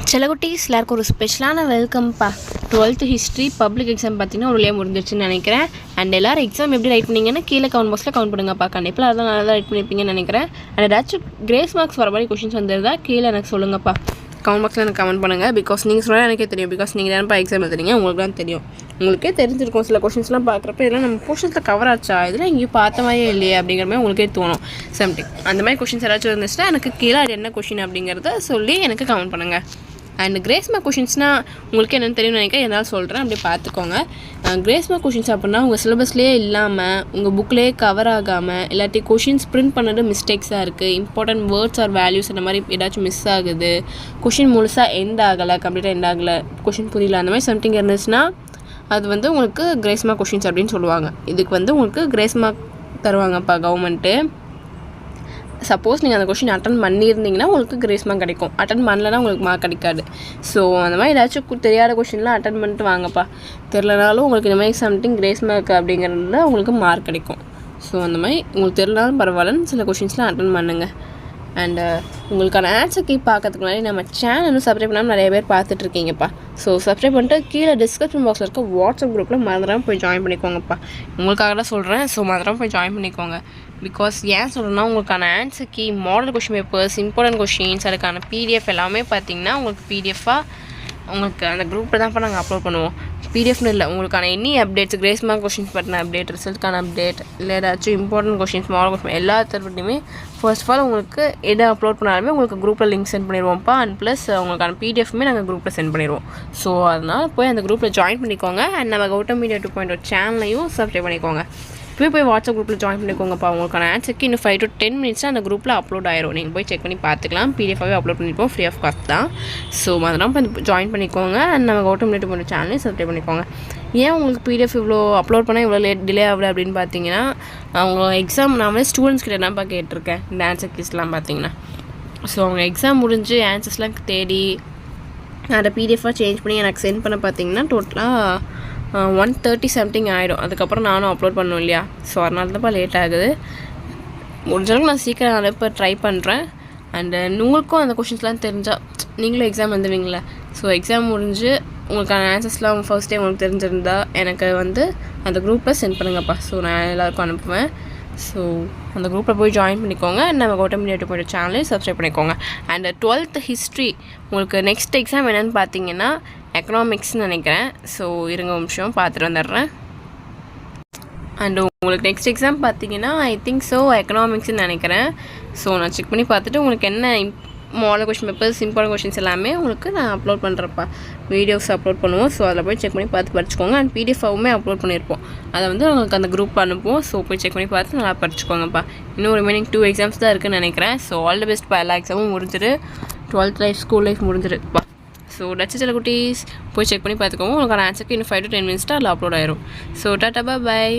செல்லகுட்டீஸ் எல்லாருக்கும் ஒரு ஸ்பெஷலான வெல்கம்ப்பா. 12th ஹிஸ்ட்ரி பப்ளிக் எக்ஸாம் பார்த்தீங்கன்னா ஒரு வழியாக முடிஞ்சிருச்சுன்னு நினைக்கிறேன். அண்ட் எல்லோரும் எக்ஸாம் எப்படி ரைட் பண்ணிங்கன்னா கீழே கமெண்ட் பாக்ஸில் கமெண்ட் பண்ணுங்கப்பா. கண்டிப்பாக அதெல்லாம் நல்லா ரைட் பண்ணியிருப்பீங்கன்னு நினைக்கிறேன். அண்ட் ஏதாச்சும் கிரேஸ் மார்க்ஸ் வர மாதிரி கொஷின்ஸ் வந்துருந்தா கீழே எனக்கு சொல்லுங்கப்பா. கமெண்ட் பாக்ஸில் எனக்கு கமெண்ட் பண்ணுங்கள். பிகாஸ் நீங்கள் சொன்னால் எனக்கே தெரியும். பிகாஸ் நீங்கள் தானப்பா எக்ஸாம் எழுதுறீங்க, உங்களுக்கு தான் தெரியும். உங்களுக்கே தெரிஞ்சிருக்கும் சில கொஷின்ஸ்லாம் பார்க்குறப்ப இதெல்லாம் நம்ம போர்ஷன்ஸில் கவர் ஆச்சா, இதெல்லாம் எங்கேயும் பார்த்த மாதிரியே இல்லையே அப்படிங்கிற மாதிரி உங்களுக்கே தோணும் சம்திங். அந்த மாதிரி கொஷின்ஸ் ஏதாச்சும் இருந்துச்சுன்னா எனக்கு கீழே அது என்ன கொஷின் அப்படிங்கிறத சொல்லி எனக்கு கமெண்ட் பண்ணுங்கள். அண்ட் கிரேஸ் மார்க் கொஷின்ஸ்னால் உங்களுக்கு என்னென்னு தெரியும்னு நினைக்கிறேன், எதாவது சொல்கிறேன், அப்படியே பார்த்துக்கோங்க. கிரேஸ் மார்க் கொஷின்ஸ் அப்படின்னா உங்கள் சிலபஸ்லேயே இல்லாமல் உங்கள் புக்லேயே கவர் ஆகாமல் இல்லாட்டி கொஷின்ஸ் பிரிண்ட் பண்ணது மிஸ்டேக்ஸாக இருக்குது, இம்பார்ட்டன்ட் வேர்ட்ஸ் ஆர் வேல்யூஸ் அந்த மாதிரி ஏதாச்சும் மிஸ் ஆகுது, கொஷின் முழுசாக எண்ட் ஆகலை, கம்ப்ளீட்டாக எண்ட் ஆகலை, கொஷின் புரியல, அந்த மாதிரி சம்திங் இருந்துச்சுன்னா அது வந்து உங்களுக்கு கிரேஸ் மார்க் கொஷின்ஸ் அப்படின்னு சொல்லுவாங்க. இதுக்கு வந்து உங்களுக்கு கிரேஸ் மார்க் தருவாங்கப்பா கவர்மெண்ட்டு. சப்போஸ் நீங்கள் அந்த கொஷின் அட்டன் பண்ணியிருந்தீங்கன்னா உங்களுக்கு கிரேஸ் மார்க் கிடைக்கும், அட்டன் பண்ணலன்னா உங்களுக்கு மார்க் கிடைக்காது. ஸோ அந்த மாதிரி ஏதாச்சும் தெரியாத கொஷின்லாம் அட்டன் பண்ணிட்டு வாங்கப்பா. தெரிலனாலும் உங்களுக்கு இந்த மாதிரி சம்திங் கிரேஸ் மார்க் அப்படிங்கிறதுல உங்களுக்கு மார்க் கிடைக்கும். ஸோ அந்த மாதிரி உங்களுக்கு தெரிலனாலும் பரவாயில்லன்னு சில கொஷின்ஸ்லாம் அட்டன் பண்ணுங்கள். அண்டு உங்களுக்கான ஆன்சர் கீ பார்க்கறதுக்கு முன்னாடி நம்ம சேனலும் சப்ஸ்கிரைப் பண்ணாமல் நிறைய பேர் பார்த்துட்ருக்கீங்கப்பா. ஸோ சப்ஸ்கிரைப் பண்ணிட்டு கீழே டிஸ்கிரிப்ஷன் பாக்ஸில் இருக்க வாட்ஸ்அப் குரூப்பில் மறந்துடாமல் போய் ஜாயின் பண்ணிக்கோங்கப்பா. உங்களுக்காக தான் சொல்கிறேன். ஸோ மறந்துடாமல் போய் ஜாயின் பண்ணிக்கோங்க. பிகாஸ் ஏன் சொல்கிறேன்னா உங்களுக்கான answer key, model question papers, important questions, அதுக்கான பிடிஎஃப் எல்லாமே பார்த்தீங்கன்னா உங்களுக்கு பிடிஎஃபாக உங்களுக்கு அந்த குரூப்பில் தான்ப்பா நாங்கள் அப்லோட் பண்ணுவோம். பிடிஎஃப்னு இல்லை, உங்களுக்கான any updates, grace mark questions பற்றின அப்டேட், ரிசல்ட்கான அப்டேட், இல்லை ஏதாச்சும் இம்பார்ட்டன்ட் கொஷின்ஸ், மாடல் கொஷின் எல்லா தரப்பட்டுமே ஃபர்ஸ்ட் ஆஃப் ஆல் உங்களுக்கு எதை அப்லோட் பண்ணாலுமே உங்களுக்கு குரூப்பில் லிங்க் சென்ட் பண்ணிடுவோம்ப்பா. அண்ட் ப்ளஸ் உங்களுக்கான பிடிஎஃப்மே நாங்கள் குரூப்பில் சென்ட் பண்ணிடுவோம். ஸோ அதனால் போய் அந்த குரூப்பில் ஜாயின் பண்ணிக்கோங்க. அண்ட் நம்ம கௌதம் மீடியா 2.0 சேனலையும் சப்ஸ்கிரைப் பண்ணிக்கோங்க. போய் வாட்ஸ்அப் குரூப்பில் ஜாயின் பண்ணிக்கோங்கப்பா. உங்களுக்கான ஆன்சருக்கு இன்னும் 5 to 10 minutes அந்த குரூப்பில் அப்லோட் ஆயிரும். நீங்கள் போய் செக் பண்ணி பார்த்துக்கலாம். பிடிஎஃபாகவே அப்லோட் பண்ணிப்போம், ஃப்ரீ ஆஃப் காஸ்ட் தான். ஸோ அதெல்லாம் இப்போ ஜாயின் பண்ணிக்கோங்க. அண்ட் நம்ம கௌதம் மீடியா 2.0 சேனலையும் சப்ஸ்கிரைப் பண்ணிக்கோங்க. ஏன் உங்களுக்கு பிடிஎஃப் இவ்வளோ அப்லோட் பண்ணால் இவ்வளோ டிலே ஆகலை அப்படின்னு பார்த்தீங்கன்னா, அவங்க எக்ஸாம் நான் வந்து ஸ்டூடெண்ட்ஸ் கிட்ட தான்ப்பா கேட்டிருக்கேன் இந்த ஆன்சர் கீஸ்லாம் பார்த்தீங்கன்னா. ஸோ அவங்க எக்ஸாம் முடிஞ்சு ஆன்சர்ஸ்லாம் தேடி அதை பிடிஎஃபாக சேஞ்ச் பண்ணி எனக்கு சென்ட் பண்ண பார்த்தீங்கன்னா டோட்டலாக 1:30 சம்திங் ஆகிடும். அதுக்கப்புறம் நானும் அப்லோட் பண்ணணும் இல்லையா. ஸோ அதனால தான்ப்பா லேட் ஆகுது. முடிஞ்சளவுக்கு நான் சீக்கிரம் அனுப்ப ட்ரை பண்ணுறேன். அண்டு உங்களுக்கும் அந்த கொஷின்ஸ்லாம் தெரிஞ்சால் நீங்களும் எக்ஸாம் வந்துடுவீங்களே. ஸோ எக்ஸாம் முடிஞ்சு உங்களுக்கான ஆன்சர்ஸ்லாம் ஃபர்ஸ்ட் டைம் உங்களுக்கு தெரிஞ்சிருந்தால் எனக்கு வந்து அந்த குரூப்பில் சென்ட் பண்ணுங்கப்பா. ஸோ நான் எல்லாேருக்கும் அனுப்புவேன். ஸோ அந்த குரூப்பில் போய் ஜாயின் பண்ணிக்கோங்க. நம்ம கௌதம் மீடியா 2.0 சேனலையும் சப்ஸ்கிரைப் பண்ணிக்கோங்க. அண்ட் 12th ஹிஸ்ட்ரி உங்களுக்கு நெக்ஸ்ட் எக்ஸாம் என்னென்னு பார்த்தீங்கன்னா எக்கனாமிக்ஸ்னு நினைக்கிறேன். ஸோ இருங்க ஒரு நிமிஷம் பார்த்துட்டு வந்துடுறேன். அண்டு உங்களுக்கு நெக்ஸ்ட் எக்ஸாம் பார்த்தீங்கன்னா ஐ திங்க் ஸோ எக்கனாமிக்ஸ்னு நினைக்கிறேன். ஸோ நான் செக் பண்ணி பார்த்துட்டு உங்களுக்கு என்ன model question papers, important questions எல்லாமே உங்களுக்கு நான் அப்லோட் பண்ணுறப்பா. வீடியோஸ் அப்லோட் பண்ணுவோம். ஸோ அதில் போய் செக் பண்ணி பார்த்து படிச்சுக்கோங்க. அண்ட் பிடிஎஃபாகவுமே அப்லோட் பண்ணியிருப்போம். அதை வந்து உங்களுக்கு அந்த குரூப் அனுப்புவோம். ஸோ போய் செக் பண்ணி பார்த்து நல்லா படிச்சுக்கோங்கப்பா. இன்னும் ரிமைனிங் 2 எக்ஸாம்ஸ் தான் இருக்குதுன்னு நினைக்கிறேன். ஸோ ஆல் தி பெஸ்ட்ப்பா. எல்லா எக்ஸாமும் முடிஞ்சிரு. 12th லைஃப், ஸ்கூல் லைஃப் முடிஞ்சிருப்பா. ஸோ டச்சு செல்லகுட்டீஸ் போய் செக் பண்ணி பார்த்துக்கோங்க. உங்களுக்கான ஆன்சருக்கு இன்னும் 5 to 10 minutes அதில் அப்லோட் ஆயிரும். ஸோ டாட்டா, பாய்.